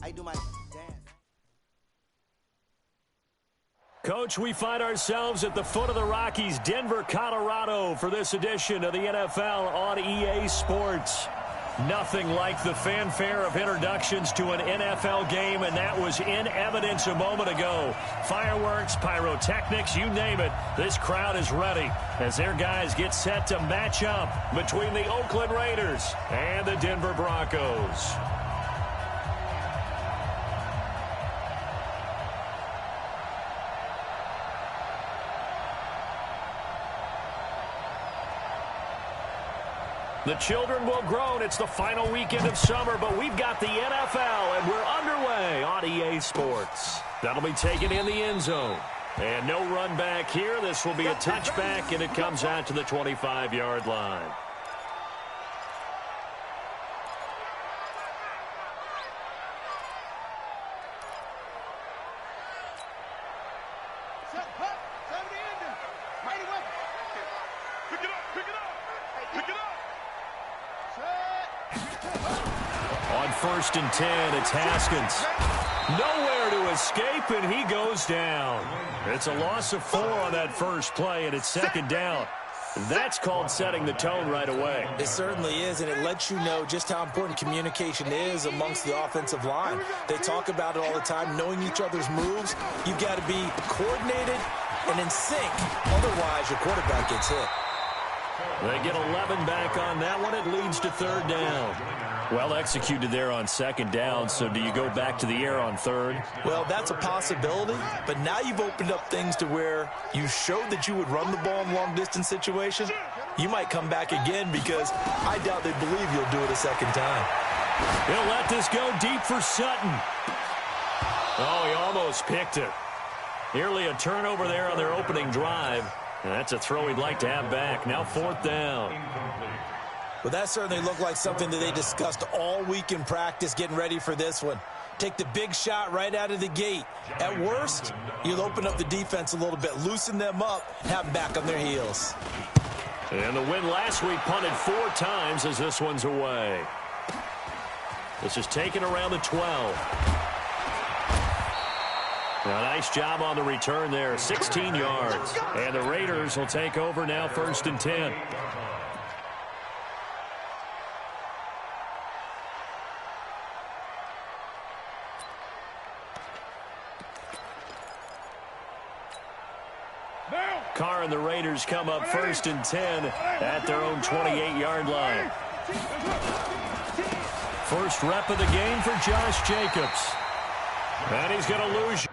I do my dance. Coach, we find ourselves at the foot of the Rockies, Denver, Colorado, for this edition of the NFL on EA Sports. Nothing like the fanfare of introductions to an NFL game, and that was in evidence a moment ago. Fireworks, pyrotechnics, you name it. This crowd is ready as their guys get set to match up between the Oakland Raiders and the Denver Broncos. The children will groan. It's the final weekend of summer, but we've got the NFL, and we're underway on EA Sports. That'll be taken in the end zone. And no run back here. This will be a touchback, and it comes out to the 25-yard line. First and 10, it's Haskins. Nowhere to escape, and he goes down. It's a loss of 4 on that first play, and it's second down. That's called setting the tone right away. It certainly is, and it lets you know just how important communication is amongst the offensive line. They talk about it all the time, knowing each other's moves. You've got to be coordinated and in sync. Otherwise, your quarterback gets hit. They get 11 back on that one. It leads to third down. Well executed there on second down, so do you go back to the air on third? Well, that's a possibility, but now you've opened up things to where you showed that you would run the ball in long-distance situations. You might come back again because I doubt they believe you'll do it a second time. He'll let this go deep for Sutton. Oh, he almost picked it. Nearly a turnover there on their opening drive. And that's a throw he'd like to have back. Now fourth down. Well, that certainly looked like something that they discussed all week in practice getting ready for this one. Take the big shot right out of the gate. At worst, you'll open up the defense a little bit, loosen them up, have them back on their heels. And the win last week punted 4 times as this one's away. This is taken around the 12. Now, nice job on the return there, 16 yards. And the Raiders will take over now, first and 10. Carr and the Raiders come up first and 10 at their own 28-yard line. First rep of the game for Josh Jacobs. And he's going to lose.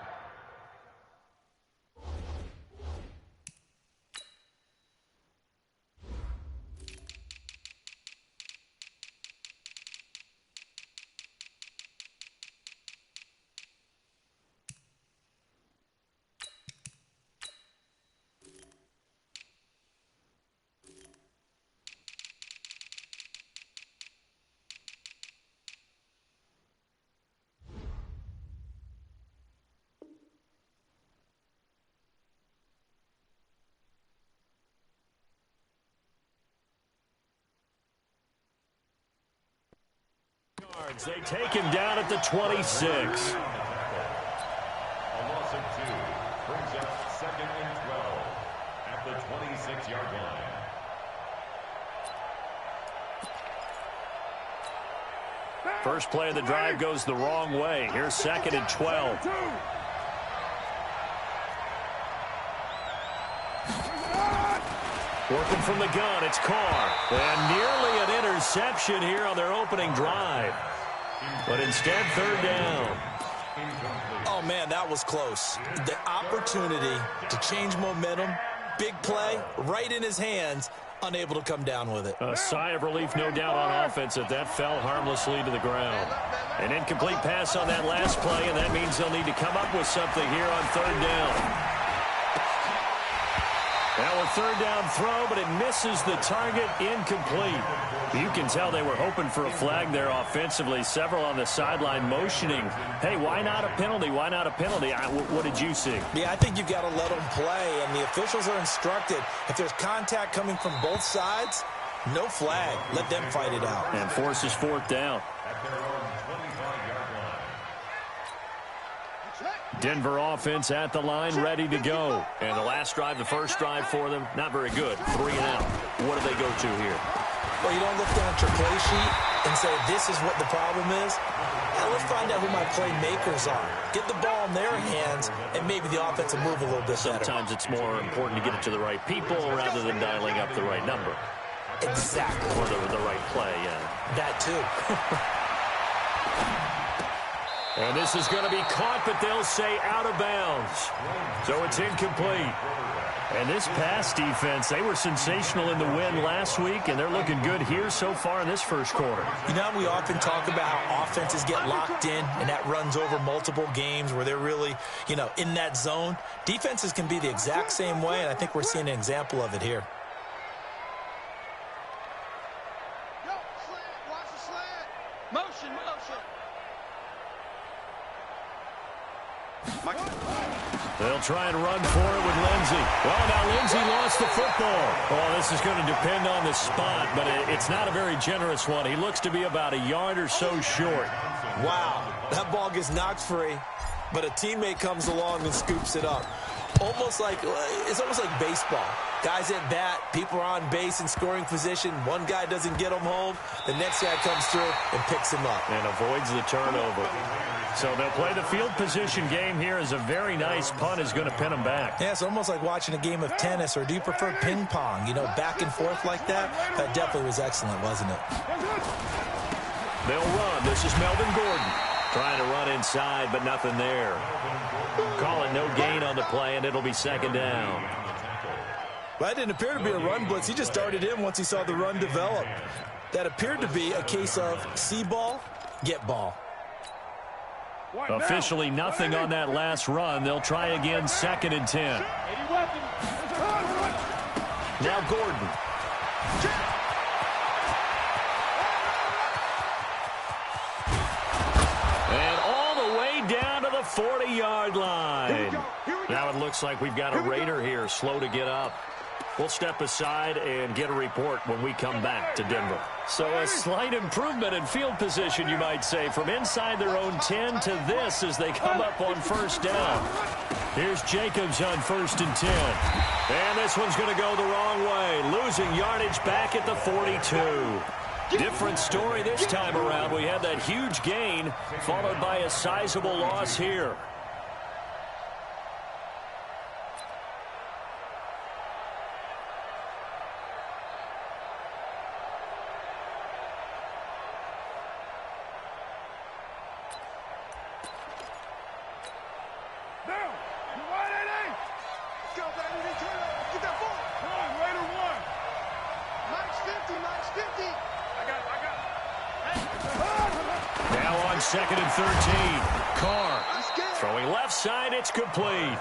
They take him down at the 26. A loss of 2 brings up second and 12 at the 26-yard line. First play of the drive goes the wrong way. Here's second and 12. Working from the gun, it's Carr. And nearly an interception here on their opening drive. But instead, third down. Oh, man, that was close. The opportunity to change momentum, big play, right in his hands, unable to come down with it. A sigh of relief, no doubt, on offense that fell harmlessly to the ground. An incomplete pass on that last play, and that means they'll need to come up with something here on third down. Now a third down throw, but it misses the target, incomplete. You can tell they were hoping for a flag there offensively. Several on the sideline motioning. Hey, why not a penalty? Why not a penalty? What did you see? Yeah, I think you've got to let them play, and the officials are instructed. If there's contact coming from both sides, no flag. Let them fight it out. And forces fourth down. At their own 25-yard line. Denver offense at the line, ready to go. And the last drive, the first drive for them, not very good. 3 and out. What do they go to here? Well, you don't look down at your play sheet and say, this is what the problem is. Now, let's find out who my playmakers are. Get the ball in their hands, and maybe the offense will move a little bit better. Sometimes it's more important to get it to the right people rather than dialing up the right number. Exactly. Or the right play, yeah. That, too. And this is going to be caught, but they'll say out of bounds. So it's incomplete. And this pass defense, they were sensational in the win last week, and they're looking good here so far in this first quarter. You know, we often talk about how offenses get locked in, and that runs over multiple games where they're really, you know, in that zone. Defenses can be the exact same way, and I think we're seeing an example of it here. Watch the slant. Motion. They'll try and run for it with Lindsey. Well, now Lindsey lost the football. Well, this is going to depend on the spot, but it's not a very generous one. He looks to be about a yard or so short. Wow, that ball gets knocked free, but a teammate comes along and scoops it up. It's almost like baseball. Guys at bat, people are on base in scoring position. One guy doesn't get him home. The next guy comes through and picks him up. And avoids the turnover. So they'll play the field position game here as a very nice punt is going to pin them back. Yeah, it's almost like watching a game of tennis, or do you prefer ping pong? You know, back and forth like that? That definitely was excellent, wasn't it? They'll run. This is Melvin Gordon. Trying to run inside, but nothing there. Call it no gain on the play, and it'll be second down. Well, that didn't appear to be a run blitz. He just started in once he saw the run develop. That appeared to be a case of see ball, get ball. Officially nothing on that last run. They'll try again, 2nd and 10. Now Gordon. And all the way down to the 40-yard line. Now it looks like we've got a Raider here, slow to get up. We'll step aside and get a report when we come back to Denver. So a slight improvement in field position, you might say, from inside their own 10 to this as they come up on first down. Here's Jacobs on 1st and 10. And this one's going to go the wrong way, losing yardage back at the 42. Different story this time around. We had that huge gain followed by a sizable loss here. Now on 2nd and 13. Carr throwing left side. It's complete.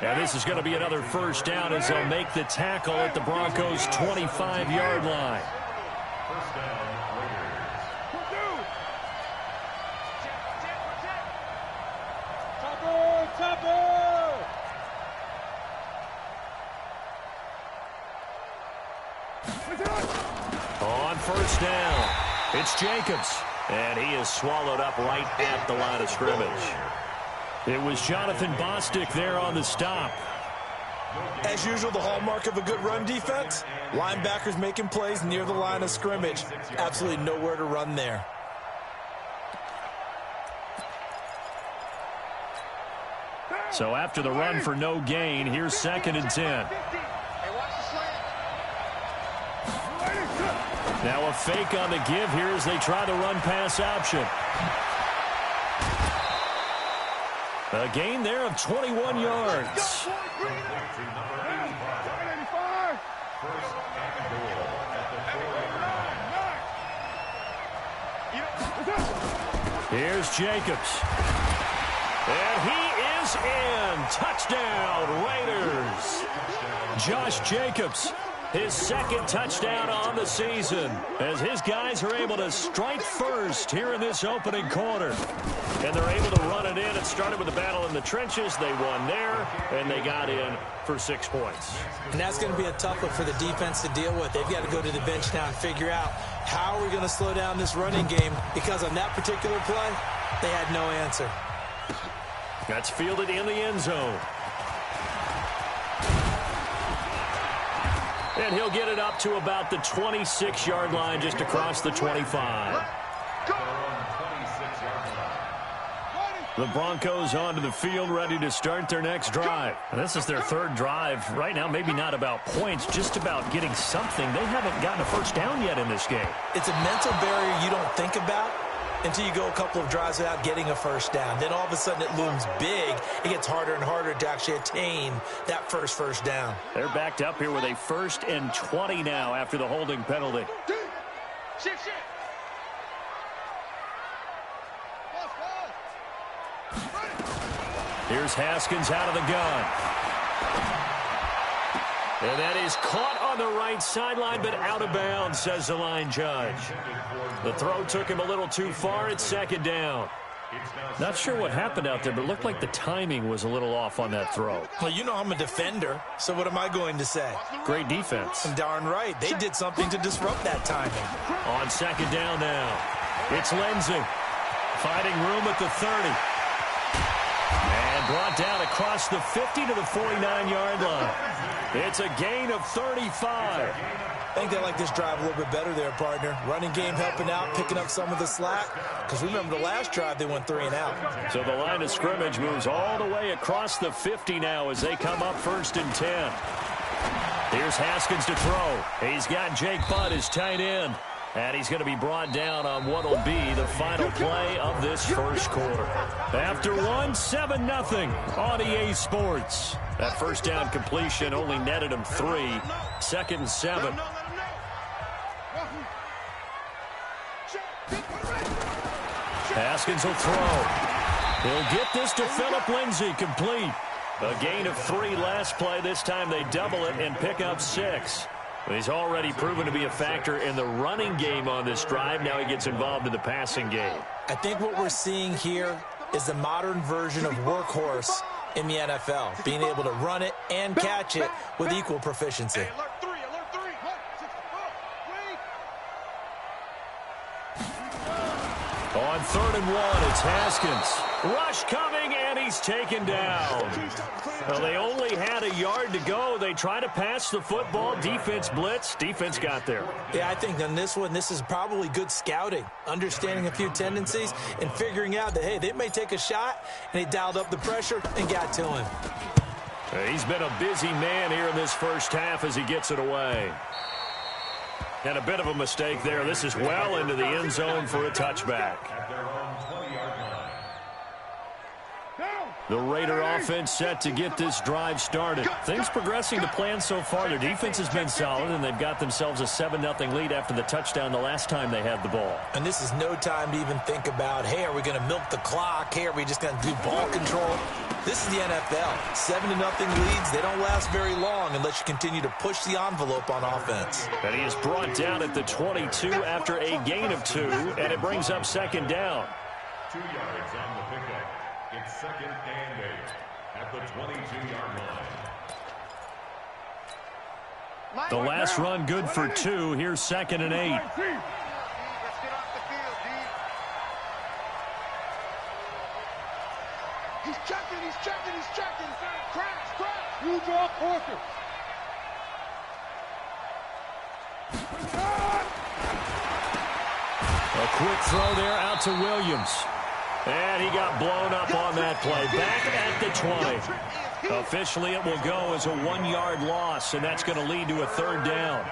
And this is going to be another first down as they'll make the tackle at the Broncos' 25-yard line. First down, On first down, it's Jacobs. And he is swallowed up right at the line of scrimmage. It was Jonathan Bostic there on the stop. As usual, the hallmark of a good run defense, linebackers making plays near the line of scrimmage. Absolutely nowhere to run there. So after the run for no gain, here's 2nd and 10. Now a fake on the give here as they try the run-pass option. A gain there of 21 yards. Here's Jacobs. And he is in. Touchdown, Raiders. Josh Jacobs, his 2nd touchdown on the season, as his guys are able to strike first here in this opening quarter. And they're able to run it in. It started with a battle in the trenches. They won there, and they got in for 6 points. And that's going to be a tough one for the defense to deal with. They've got to go to the bench now and figure out how are we going to slow down this running game, because on that particular play, they had no answer. That's fielded in the end zone. And he'll get it up to about the 26-yard line, just across the 25. The Broncos onto the field, ready to start their next drive. And this is their third drive. Right now, maybe not about points, just about getting something. They haven't gotten a first down yet in this game. It's a mental barrier you don't think about until you go a couple of drives without getting a first down. Then all of a sudden it looms big. It gets harder and harder to actually attain that first down. They're backed up here with a 1st and 20 now after the holding penalty. Here's Haskins out of the gun. And that is caught on the right sideline, but out of bounds, says the line judge. The throw took him a little too far. It's 2nd down. Not sure what happened out there, but it looked like the timing was a little off on that throw. Well, you know I'm a defender, so what am I going to say? Great defense. Darn right. They did something to disrupt that timing. On 2nd down now. It's Lindsey. Finding room at the 30. And brought down across the 50 to the 49-yard line. It's a gain of 35. I think they like this drive a little bit better there, partner. Running game helping out, picking up some of the slack. Because remember the last drive, they went 3 and out. So the line of scrimmage moves all the way across the 50 now as they come up 1st and 10. Here's Haskins to throw. He's got Jake Butt, his tight end. And he's going to be brought down on what will be the final play of this first quarter. After 7-0 on EA Sports. That first down completion only netted him 3. 2nd and 7. Haskins will throw. He'll get this to Phillip Lindsay, complete. A gain of 3 last play. This time they double it and pick up 6. He's already proven to be a factor in the running game on this drive. Now he gets involved in the passing game. I think what we're seeing here is the modern version of workhorse in the NFL, being able to run it and catch it with equal proficiency. On 3rd and 1, it's Haskins. Rush coming, and he's taken down. Well, they only had a yard to go. They try to pass the football. Defense blitz. Defense got there. Yeah, I think on this one, this is probably good scouting, understanding a few tendencies and figuring out that, hey, they may take a shot, and they dialed up the pressure and got to him. He's been a busy man here in this first half as he gets it away. And a bit of a mistake there. This is well into the end zone for a touchback. The Raider offense set to get this drive started. Things progressing to plan so far. Their defense has been solid, and they've got themselves a 7-0 lead after the touchdown the last time they had the ball. And this is no time to even think about, hey, are we going to milk the clock? Hey, are we just going to do ball control? This is the NFL. 7-0 leads, they don't last very long unless you continue to push the envelope on offense. And he is brought down at the 22 after a gain of 2, and it brings up 2nd down. 2 yards on the pickup. It's 2nd and 8 at the 22-yard line. The last run good for 2. Here's 2nd and 8. He's checking. Crash. You draw Porter. A quick throw there out to Williams. And he got blown up on that play. Back at the 20. Officially, it will go as a 1-yard loss, and that's going to lead to a 3rd down.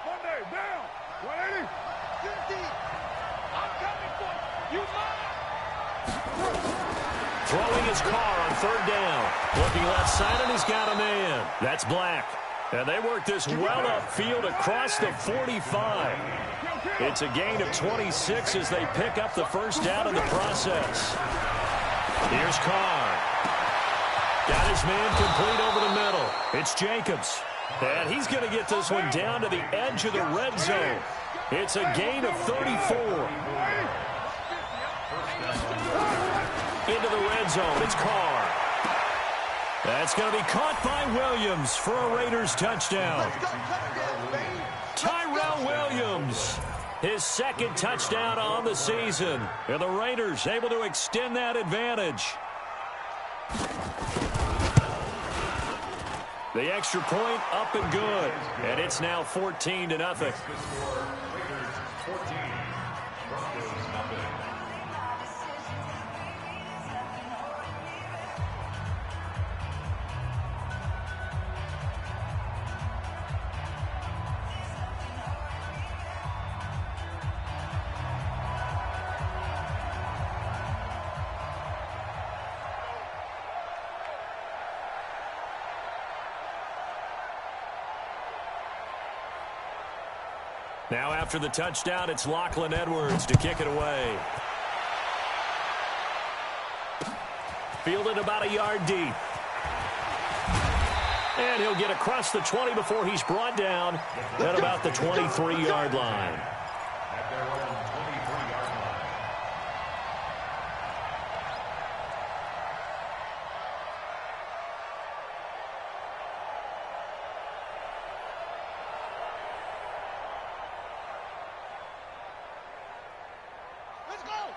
Monday, down. 180. 50. I'm coming for you. Throwing his car on 3rd down. Looking left side, and he's got a man. That's Black. And they work this well upfield across the 45. It's a gain of 26 as they pick up the first down in the process. Here's Carr. Got his man complete over the middle. It's Jacobs. And he's going to get this one down to the edge of the red zone. It's a gain of 34. Into the red zone. It's Carr. That's going to be caught by Williams for a Raiders touchdown. Tyrell Williams. His second touchdown on the season. And the Raiders able to extend that advantage. The extra point up and good. And it's now 14-0. Raiders 14, Broncos nothing. Now after the touchdown, it's Lachlan Edwards to kick it away. Fielded about a yard deep. And he'll get across the 20 before he's brought down at about the 23-yard line. At their own 23-yard line.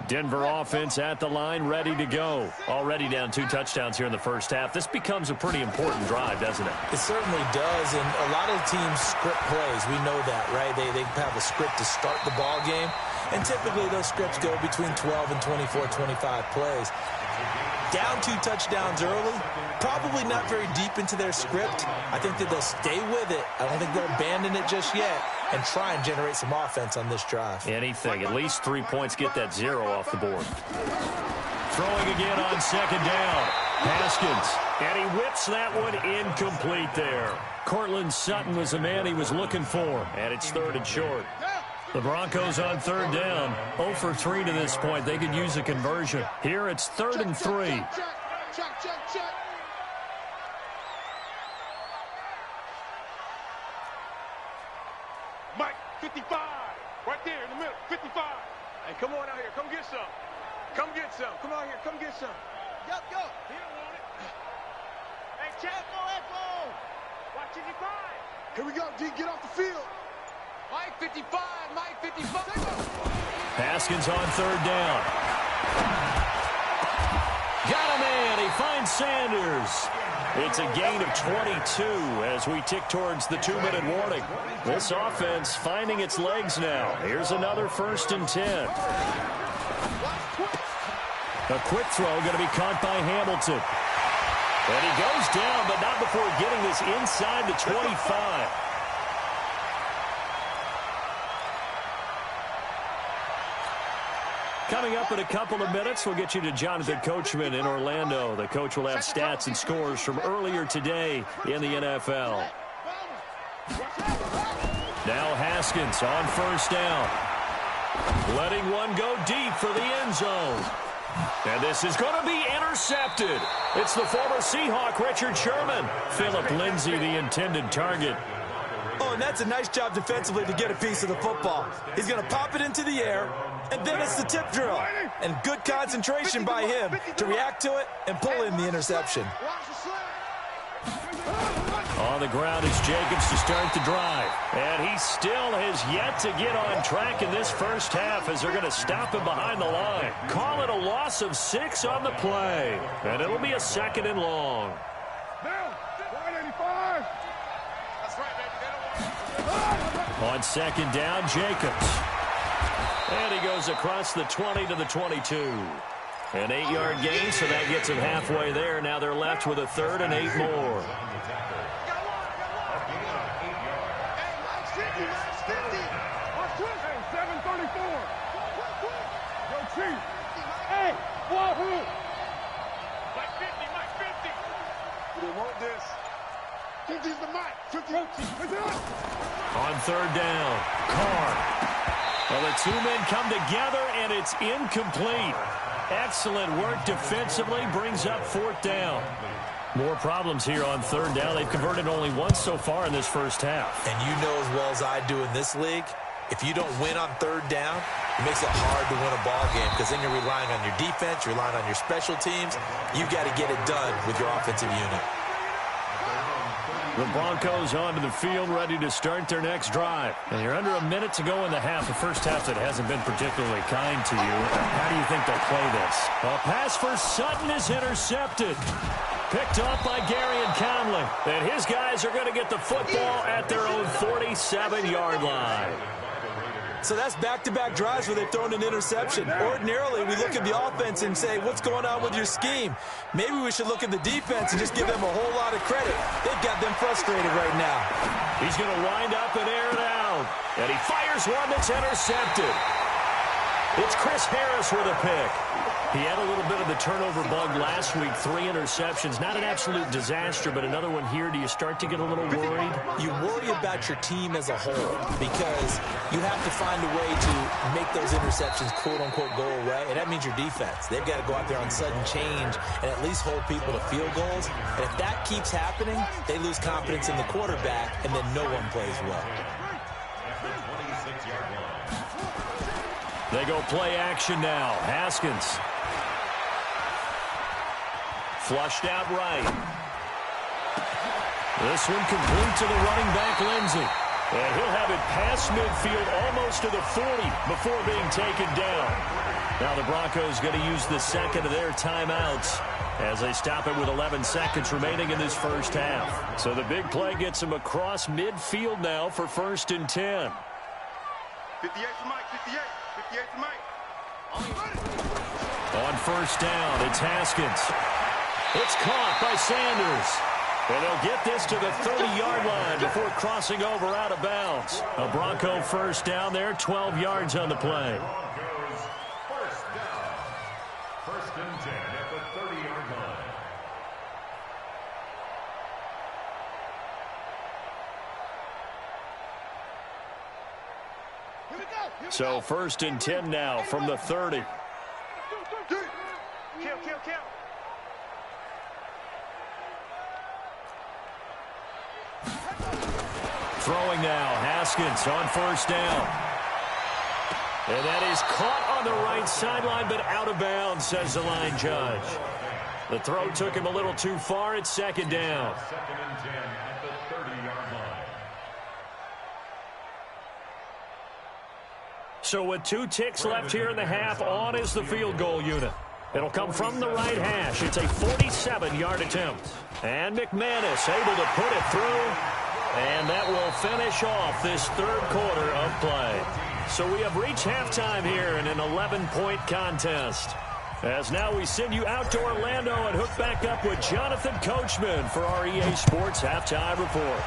Denver offense at the line, ready to go. Already down 2 touchdowns here in the first half. This becomes a pretty important drive, doesn't it? It certainly does, and a lot of teams script plays. We know that, right? They have a script to start the ball game, and typically those scripts go between 12 and 24, 25 plays. Down 2 touchdowns early, probably not very deep into their script. I think that they'll stay with it. I don't think they'll abandon it just yet and try and generate some offense on this drive. Anything. At least 3 points, get that 0 off the board. Throwing again on second down. Haskins. And he whips that one incomplete there. Cortland Sutton was the man he was looking for. And it's 3rd and short. The Broncos on 3rd down. 0 for 3 to this point. They could use a conversion. Here it's 3rd and 3. Check. Mike, 55. Right there in the middle, 55. Hey, come on out here. Come get some. Come get some. Come on here. Come get some. Go. He don't want it. Hey, Echo. Watch it, divide. Here we go, D. Get off the field. Mike 55. Haskins on 3rd down. Got a man. He finds Sanders. It's a gain of 22 as we tick towards the 2-minute warning. This offense finding its legs now. Here's another 1st and 10. A quick throw going to be caught by Hamilton. And he goes down, but not before getting this inside the 25. Coming up in a couple of minutes, we'll get you to Jonathan Coachman in Orlando. The coach will have stats and scores from earlier today in the NFL. Now Haskins on 1st down. Letting one go deep for the end zone. And this is going to be intercepted. It's the former Seahawk, Richard Sherman. Philip Lindsay, the intended target. Oh, and that's a nice job defensively to get a piece of the football. He's going to pop it into the air, and then it's the tip drill. And good concentration by him to react to it and pull in the interception. On the ground is Jacobs to start the drive. And he still has yet to get on track in this first half as they're going to stop him behind the line. Call it a loss of 6 on the play. And it'll be a 2nd and long. On 2nd down, Jacobs. And he goes across the 20 to the 22. An 8-yard gain, so that gets him halfway there. Now they're left with a 3rd and 8 more. Hey, Wahoo! Mike 50. They want this. 50's the mic. 50. On 3rd down, Carr. Well, the 2 men come together, and it's incomplete. Excellent work defensively, brings up 4th down. More problems here on 3rd down. They've converted only once so far in this first half. And you know as well as I do in this league, if you don't win on 3rd down, it makes it hard to win a ball game because then you're relying on your defense, you're relying on your special teams. You've got to get it done with your offensive unit. The Broncos onto the field, ready to start their next drive. And you're under a minute to go in the half. The first half that hasn't been particularly kind to you. How do you think they'll play this? A pass for Sutton is intercepted. Picked off by Gary and Conley. And his guys are going to get the football at their own 47-yard line. So that's back-to-back drives where they've thrown an interception. Ordinarily, we look at the offense and say, what's going on with your scheme? Maybe we should look at the defense and just give them a whole lot of credit. They've got them frustrated right now. He's going to wind up and air it out. And he fires one that's intercepted. It's Chris Harris with a pick. He had a little bit of the turnover bug last week. 3 interceptions. Not an absolute disaster, but another one here. Do you start to get a little worried? You worry about your team as a whole because you have to find a way to make those interceptions, quote-unquote, go away, and that means your defense. They've got to go out there on sudden change and at least hold people to field goals. And if that keeps happening, they lose confidence in the quarterback, and then no one plays well. They go play action now. Haskins. Flushed out right. This one complete to the running back, Lindsey. And he'll have it past midfield almost to the 40 before being taken down. Now the Broncos going to use the second of their timeouts as they stop it with 11 seconds remaining in this first half. So the big play gets them across midfield now for 1st and 10. 58 for Mike, 58. 58 for Mike. On 1st down, it's Haskins. It's caught by Sanders. And they'll get this to the 30-yard line before crossing over out of bounds. A Bronco 1st down there, 12 yards on the play. Broncos 1st down. 1st and 10 at the 30-yard line. So 1st and 10 now from the 30. Kill. Throwing now, Haskins on 1st down. And that is caught on the right sideline, but out of bounds, says the line judge. The throw took him a little too far. It's 2nd down. 2nd and 10 at the 30-yard line. So with 2 ticks left here in the half, on is the field goal unit. It'll come from the right hash. It's a 47-yard attempt. And McManus able to put it through. And that will finish off this 3rd quarter of play. So we have reached halftime here in an 11-point contest. As now we send you out to Orlando and hook back up with Jonathan Coachman for our EA Sports Halftime Report.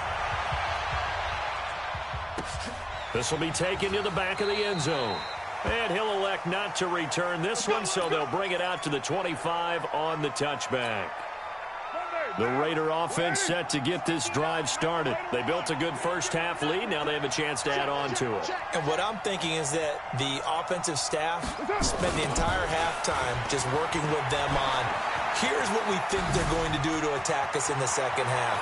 This will be taken to the back of the end zone. And he'll elect not to return this one, so they'll bring it out to the 25 on the touchback. The Raider offense set to get this drive started. They built a good first half lead. Now they have a chance to add on to it. And what I'm thinking is that the offensive staff spent the entire halftime just working with them on, here's what we think they're going to do to attack us in the second half.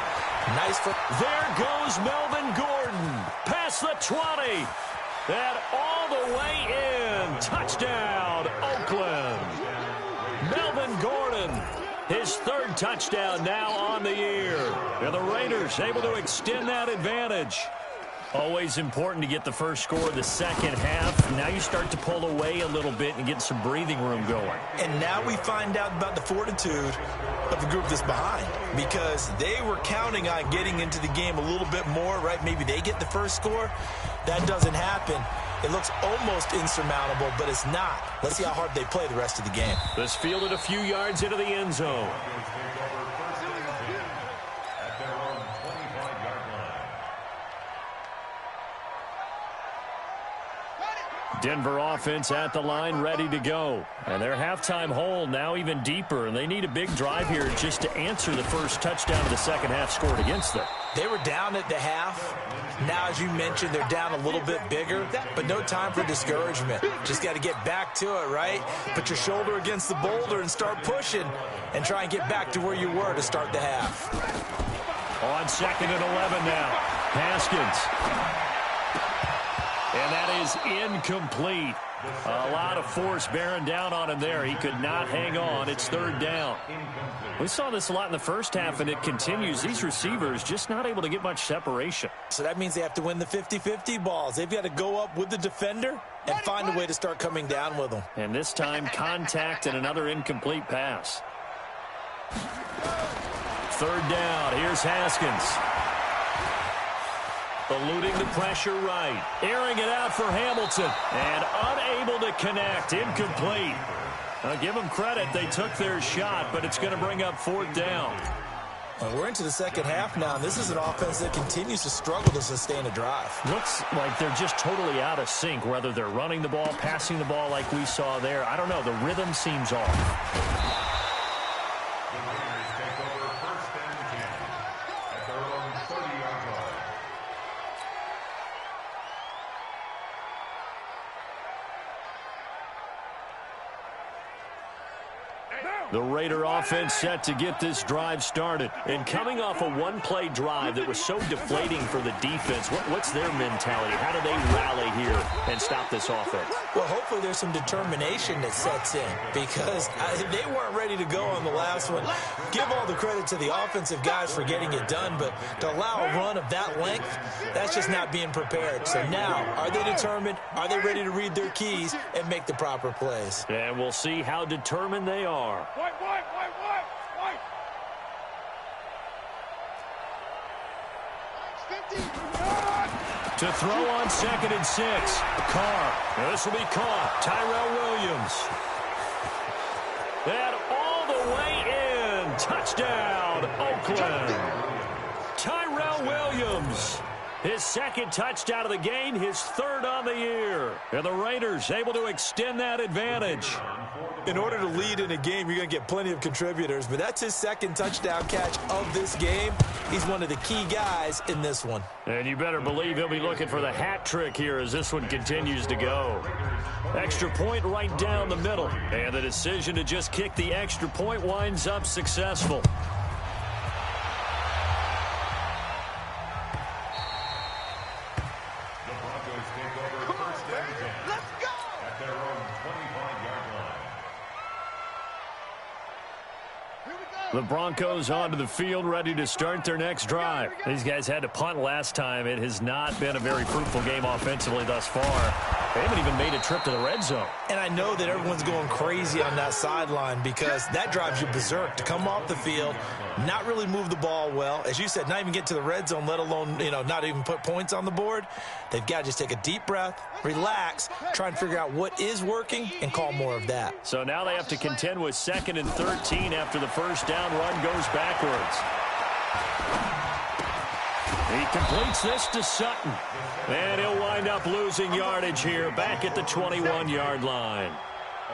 Nice. There goes Melvin Gordon. Past the 20. And all the way in. Touchdown, Oakland. Melvin Gordon. His 3rd touchdown now on the year. And the Raiders able to extend that advantage. Always important to get the first score of the second half. Now you start to pull away a little bit and get some breathing room going. And now we find out about the fortitude of the group that's behind, because they were counting on getting into the game a little bit more, right? Maybe they get the first score. That doesn't happen. It looks almost insurmountable, but it's not. Let's see how hard they play the rest of the game. This fielded a few yards into the end zone. Denver offense at the line, ready to go. And their halftime hole now even deeper, and they need a big drive here just to answer the first touchdown of the second half scored against them. They were down at the half. Now, as you mentioned, they're down a little bit bigger, but no time for discouragement. Just got to get back to it, right? Put your shoulder against the boulder and start pushing and try and get back to where you were to start the half. On 2nd and 11 now. Haskins. And that is incomplete. A lot of force bearing down on him there. He could not hang on. It's third down. We saw this a lot in the first half, and it continues. These receivers just not able to get much separation. So that means they have to win the 50-50 balls. They've got to go up with the defender and find a way to start coming down with them. And this time, contact and another incomplete pass. Third down. Here's Haskins. Eluding the pressure right. Airing it out for Hamilton. And unable to connect. Incomplete. Now, give them credit. They took their shot, but it's going to bring up fourth down. Well, we're into the second half now, and this is an offense that continues to struggle to sustain a drive. Looks like they're just totally out of sync, whether they're running the ball, passing the ball like we saw there. I don't know. The rhythm seems off. The Raider offense set to get this drive started. And coming off a one-play drive that was so deflating for the defense, what's their mentality? How do they rally here and stop this offense? Well, hopefully there's some determination that sets in because they weren't ready to go on the last one. Give all the credit to the offensive guys for getting it done, but to allow a run of that length, that's just not being prepared. So now, are they determined? Are they ready to read their keys and make the proper plays? And we'll see how determined they are. White. To throw on 2nd and 6. Carr. This will be caught. Tyrell Williams. And all the way in. Touchdown, Oakland. Tyrell Williams. His second touchdown of the game, his third on the year. And the Raiders able to extend that advantage. In order to lead in a game, you're going to get plenty of contributors, but that's his second touchdown catch of this game. He's one of the key guys in this one. And you better believe he'll be looking for the hat trick here as this one continues to go. Extra point right down the middle. And the decision to just kick the extra point winds up successful. The Broncos onto the field, ready to start their next drive. These guys had to punt last time. It has not been a very fruitful game offensively thus far. They haven't even made a trip to the red zone. And I know that everyone's going crazy on that sideline because that drives you berserk to come off the field, not really move the ball well. As you said, not even get to the red zone, let alone, not even put points on the board. They've got to just take a deep breath, relax, try and figure out what is working and call more of that. So now they have to contend with 2nd and 13 after the first down run goes backwards. He completes this to Sutton. And he'll wind up losing yardage here back at the 21-yard line.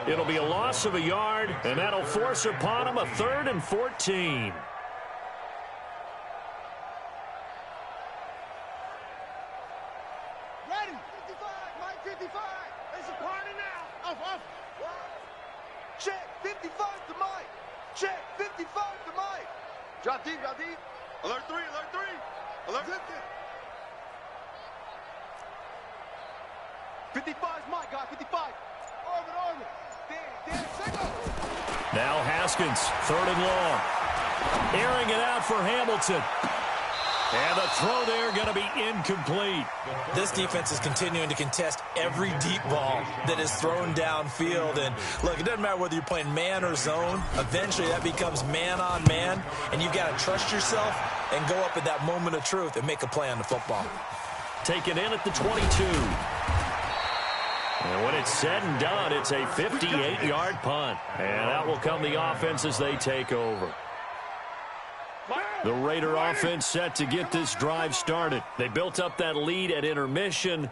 It'll be a loss of a yard, and that'll force upon him a 3rd and 14. Ready, 55, Mike 55. It's a party now. Off. Check, 55 to Mike. Check, 55 to Mike. Drop deep. Alert 3. Alert 50. 55's Mike, guy, 55. Orbit. Dan, single. Now Haskins, 3rd and long. Airing it out for Hamilton. And the throw there going to be incomplete. This defense is continuing to contest every deep ball that is thrown downfield. And look, it doesn't matter whether you're playing man or zone. Eventually that becomes man on man. And you've got to trust yourself and go up at that moment of truth and make a play on the football. Taken in at the 22. And when it's said and done, it's a 58-yard punt. And out will come the offense as they take over. The Raider offense set to get this drive started. They built up that lead at intermission,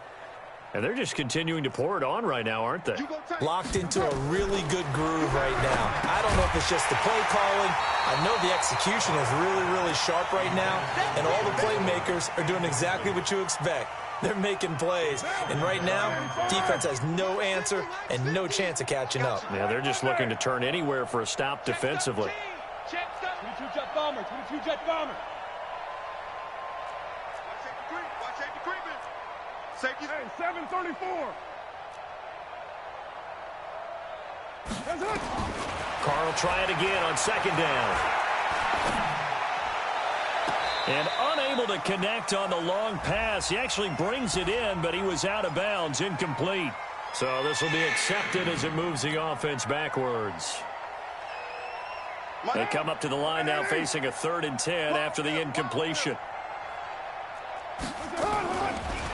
and they're just continuing to pour it on right now, aren't they? Locked into a really good groove right now. I don't know if it's just the play calling. I know the execution is really, really sharp right now, and all the playmakers are doing exactly what you expect. They're making plays, and right now, defense has no answer and no chance of catching up. Yeah, they're just looking to turn anywhere for a stop defensively. 22-jet bomber. Watch safety creeping. Safety. Hey, 734. Carl try it again on second down. And unable to connect on the long pass. He actually brings it in, but he was out of bounds, incomplete. So this will be accepted as it moves the offense backwards. They come up to the line now facing a 3rd and 10 after the incompletion.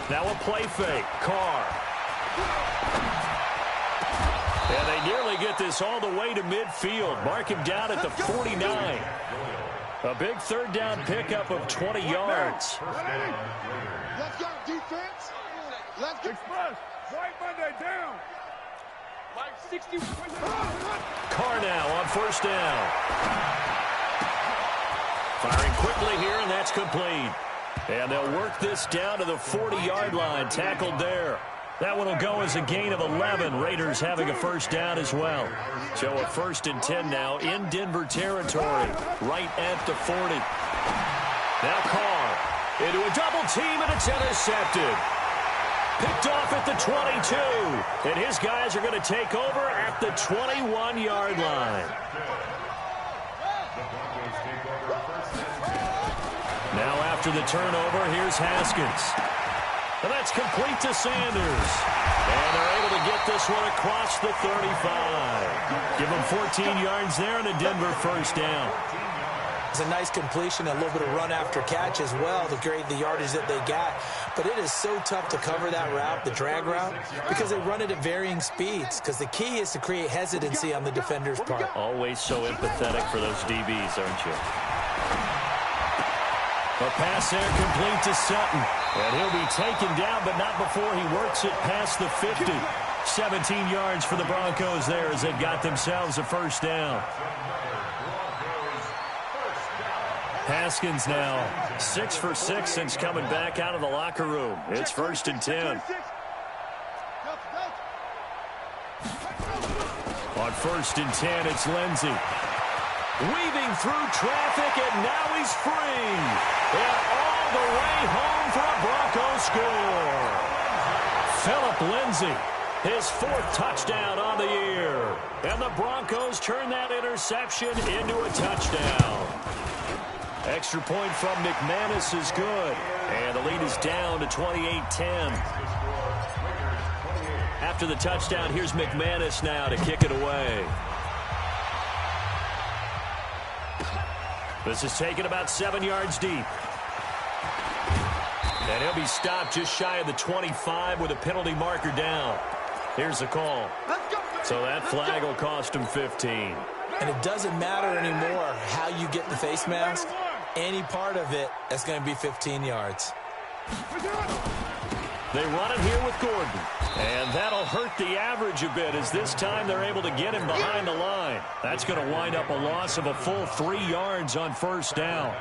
Now a play fake. Carr. And they nearly get this all the way to midfield. Mark him down at the 49. A big 3rd down pickup of 20 yards. Let's go, defense. Let's get White Monday down. Like 60. Carr now on 1st down. Firing quickly here, and that's complete. And they'll work this down to the 40-yard line. Tackled there. That one will go as a gain of 11. Raiders having a 1st down as well. So a 1st and 10 now in Denver territory, right at the 40. Now Carr into a double team, and it's intercepted. Picked off at the 22. And his guys are going to take over at the 21-yard line. Now after the turnover, here's Haskins. And that's complete to Sanders. And they're able to get this one across the 35. Give them 14 yards there and a Denver 1st down. It's a nice completion, a little bit of run after catch as well to create the yardage that they got. But it is so tough to cover that route, the drag route, because they run it at varying speeds. Because the key is to create hesitancy on the defender's part. Always so empathetic for those DBs, aren't you? A pass there complete to Sutton. And he'll be taken down, but not before he works it past the 50. 17 yards for the Broncos there as they got themselves a 1st down. Haskins now 6 for 6 since coming back out of the locker room. It's 1st and 10. On 1st and 10, it's Lindsey. Weaving through traffic, and now he's free. And all the way home for a Broncos score. Phillip Lindsey, his 4th touchdown on the year. And the Broncos turn that interception into a touchdown. Extra point from McManus is good. And the lead is down to 28-10. After the touchdown, here's McManus now to kick it away. This is taken about 7 yards deep. And he'll be stopped just shy of the 25 with a penalty marker down. Here's the call. So that flag will cost him 15. And it doesn't matter anymore how you get the face mask. Any part of it, that's going to be 15 yards. They run it here with Gordon. And that'll hurt the average a bit as this time they're able to get him behind the line. That's going to wind up a loss of a full 3 yards on 1st down.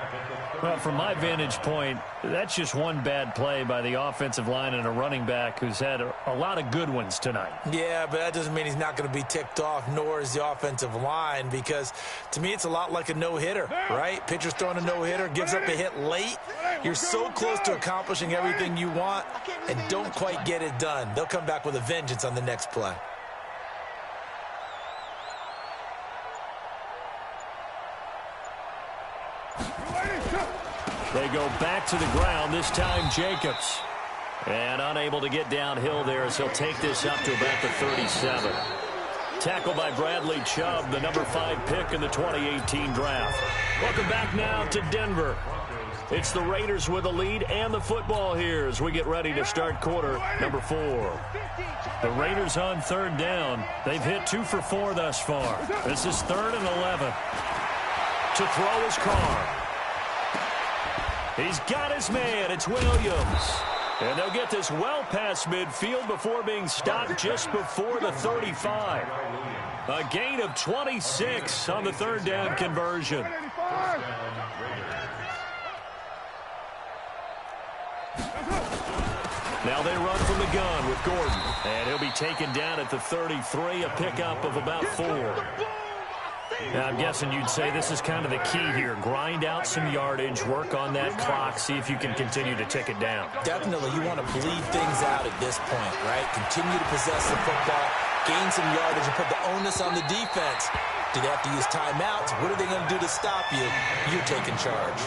Well, from my vantage point, that's just one bad play by the offensive line and a running back who's had a lot of good ones tonight. Yeah, but that doesn't mean he's not going to be ticked off, nor is the offensive line, because to me it's a lot like a no-hitter, right? Pitcher's throwing a no-hitter, gives up a hit late. You're so close to accomplishing everything you want and don't quite get it done. They'll come back with a vengeance on the next play. They go back to the ground, this time Jacobs. And unable to get downhill there as he'll take this up to about the 37. Tackled by Bradley Chubb, the number 5 pick in the 2018 draft. Welcome back now to Denver. It's the Raiders with the lead and the football here as we get ready to start quarter number 4. The Raiders on 3rd down. They've hit 2 for 4 thus far. This is 3rd and 11. To throw is Carr. He's got his man. It's Williams. And they'll get this well past midfield before being stopped just before the 35. A gain of 26 on the 3rd down conversion. Now they run from the gun with Gordon. And he'll be taken down at the 33, a pickup of about 4. Now, I'm guessing you'd say this is kind of the key here. Grind out some yardage, work on that clock, see if you can continue to tick it down. Definitely. You want to bleed things out at this point, right? Continue to possess the football. gain some yardage and put the onus on the defense. Do they have to use timeouts? What are they going to do to stop you? You're taking charge.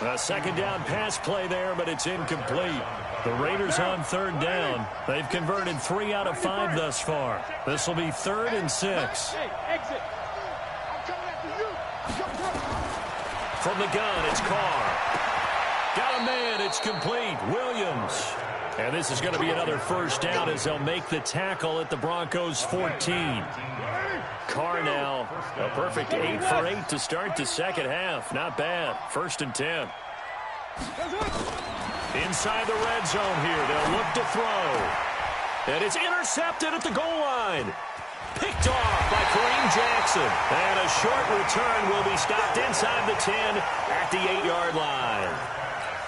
A second down pass play there, but it's incomplete. The Raiders on third down. They've converted 3 out of 5 thus far. This will be 3rd and 6. Hey, exit. I'm coming after you. From the gun, it's Carr. Got a man. It's complete. Williams. And this is going to be another first down as they'll make the tackle at the Broncos 14. Carr now, a perfect 8 for 8 to start the second half. Not bad. 1st and 10. Inside the red zone here. They'll look to throw. And it's intercepted at the goal line. Picked off by Kareem Jackson. And a short return will be stopped inside the 10 at the 8-yard line.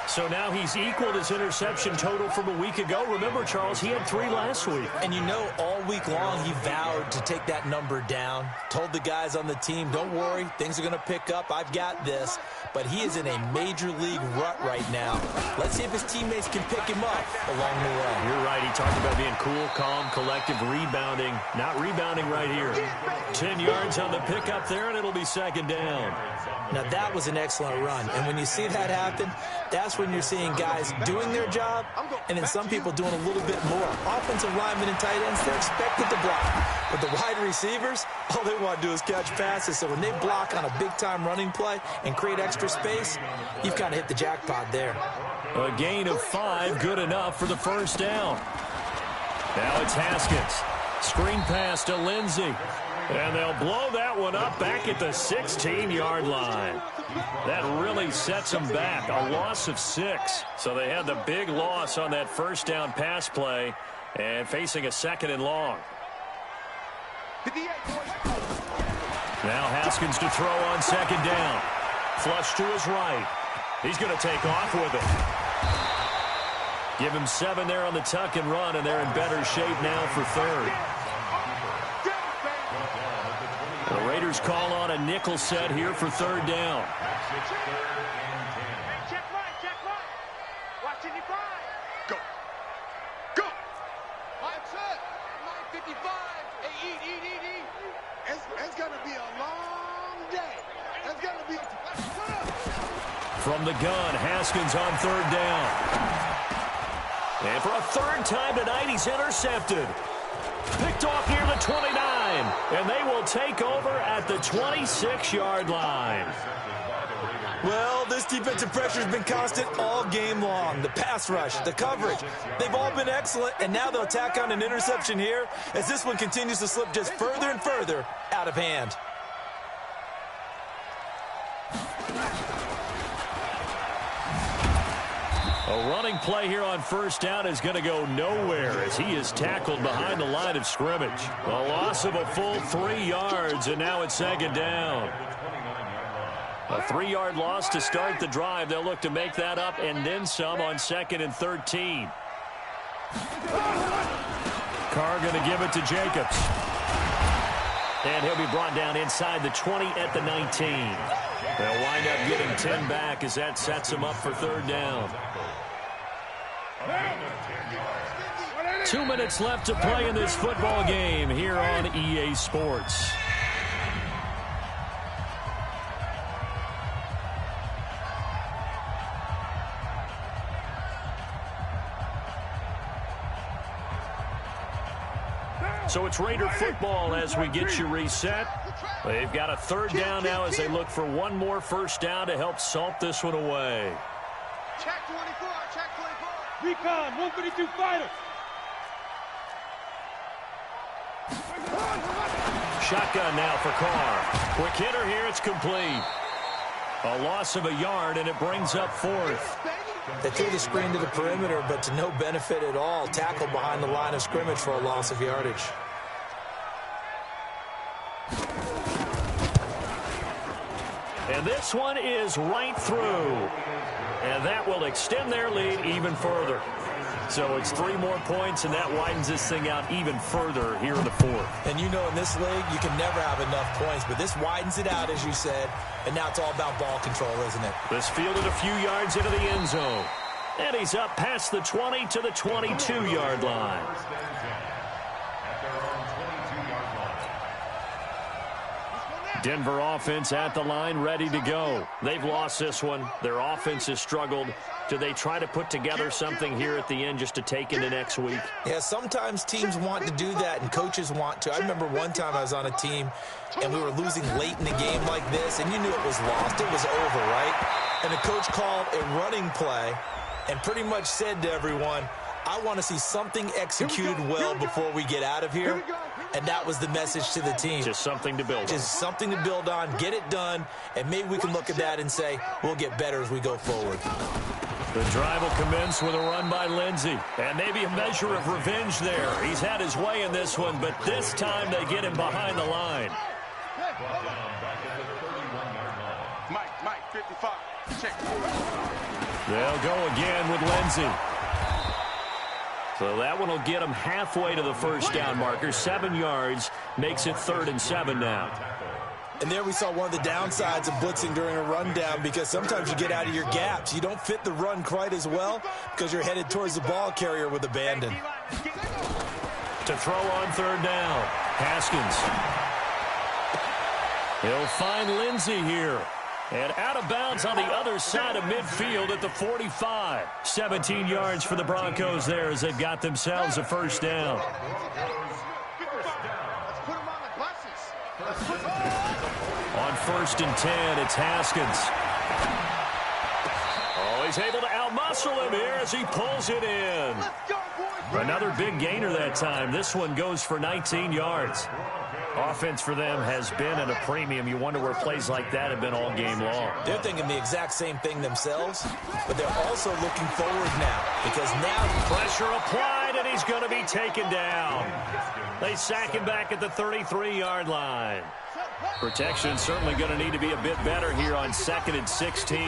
So now he's equaled his interception total from a week ago. Remember, Charles, he had 3 last week. And you know, all week long he vowed to take that number down. Told the guys on the team, don't worry, things are going to pick up. I've got this. But he is in a major league rut right now. Let's see if his teammates can pick him up along the way. You're right. He talked about being cool, calm, collective, rebounding. Not rebounding right here. 10 yards on the pickup there, and it'll be 2nd down. Now, that was an excellent run. And when you see that happen, that's when you're seeing guys doing their job and then some people doing a little bit more. Offensive linemen and tight ends, they're expected to block. But the wide receivers, all they want to do is catch passes. So when they block on a big-time running play and create extra space, you've kind of hit the jackpot there. A gain of 5, good enough for the first down. Now it's Haskins. Screen pass to Lindsey. And they'll blow that one up back at the 16-yard line. That really sets them back. A loss of 6. So they had the big loss on that first down pass play and facing a 2nd and long. Now Haskins to throw on 2nd down. Flush to his right. He's going to take off with it. Give him 7 there on the tuck and run, and they're in better shape now for 3rd. The Raiders call on a nickel set here for 3rd down. Check mine. Watching you fly. Go. Line set. Line 55. Hey, eat. It's going to be a long day. It's going to be. From the gun, Haskins on 3rd down. And for a 3rd time tonight, he's intercepted. Picked off near the 29, and they will take over at the 26-yard line. Well, this defensive pressure has been constant all game long. The pass rush, the coverage, they've all been excellent, and now they'll tack on an interception here as this one continues to slip just further and further out of hand. A running play here on 1st down is going to go nowhere as he is tackled behind the line of scrimmage. A loss of a full 3 yards, and now it's 2nd down. A 3-yard loss to start the drive. They'll look to make that up and then some on 2nd and 13. Carr going to give it to Jacobs. And he'll be brought down inside the 20 at the 19. They'll wind up getting 10 back as that sets them up for 3rd down. 2 minutes left to play in this football game here on EA Sports. So it's Raider football as we get you reset. They've got a 3rd down now as they look for one more first down to help salt this one away. Check 24. Recon, 152 fighter. Shotgun now for Carr. Quick hitter here, it's complete. A loss of a yard, and it brings up 4th. They threw the screen to the perimeter, but to no benefit at all. Tackled behind the line of scrimmage for a loss of yardage. And this one is right through. And that will extend their lead even further. So it's 3 more points, and that widens this thing out even further here in the 4th. And you know in this league, you can never have enough points, but this widens it out, as you said, and now it's all about ball control, isn't it? This fielded a few yards into the end zone. And he's up past the 20 to the 22-yard line. Denver offense at the line, ready to go. They've lost this one. Their offense has struggled. Do they try to put together something here at the end just to take into next week? Yeah, sometimes teams want to do that and coaches want to. I remember one time I was on a team and we were losing late in the game like this, and you knew it was lost. It was over, right? And the coach called a running play and pretty much said to everyone, I want to see something executed well before we get out of here. And that was the message to the team. Just something to build on. Just something to build on, get it done, and maybe we can look at that and say, we'll get better as we go forward. The drive will commence with a run by Lindsey. And maybe a measure of revenge there. He's had his way in this one, but this time they get him behind the line. Mike, 55. Check. They'll go again with Lindsey. So that one will get them halfway to the first down marker. 7 yards makes it 3rd and 7 now. And there we saw one of the downsides of blitzing during a rundown, because sometimes you get out of your gaps. You don't fit the run quite as well because you're headed towards the ball carrier with abandon. To throw on 3rd down, Haskins. He'll find Lindsey here. And out of bounds on the other side of midfield at the 45. 17 yards for the Broncos there as they've got themselves a first down. On 1st and 10, it's Haskins. Oh, he's able to outmuscle him here as he pulls it in. Another big gainer that time. This one goes for 19 yards. Offense for them has been at a premium. You wonder where plays like that have been all game long. They're thinking the exact same thing themselves, but they're also looking forward now, because now pressure applied, and he's going to be taken down. They sack him back at the 33-yard line. Protection certainly going to need to be a bit better here on 2nd and 16.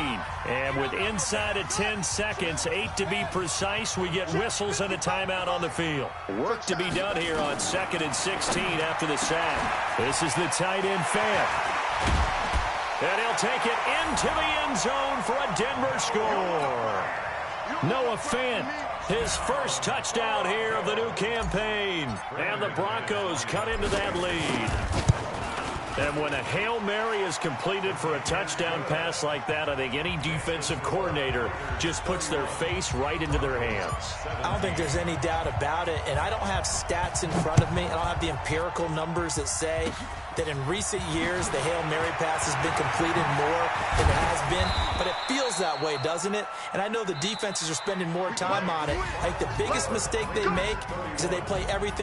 And with inside of 10 seconds, 8 to be precise, we get whistles and a timeout on the field. Work to be done here on 2nd and 16 after the sack. This is the tight end Fant. And he'll take it into the end zone for a Denver score. Noah Fant, his first touchdown here of the new campaign. And the Broncos cut into that lead. And when a Hail Mary is completed for a touchdown pass like that, I think any defensive coordinator just puts their face right into their hands. I don't think there's any doubt about it, and I don't have stats in front of me. I don't have the empirical numbers that say that in recent years the Hail Mary pass has been completed more than it has been, but it feels that way, doesn't it? And I know the defenses are spending more time on it. I think the biggest mistake they make is that they play everything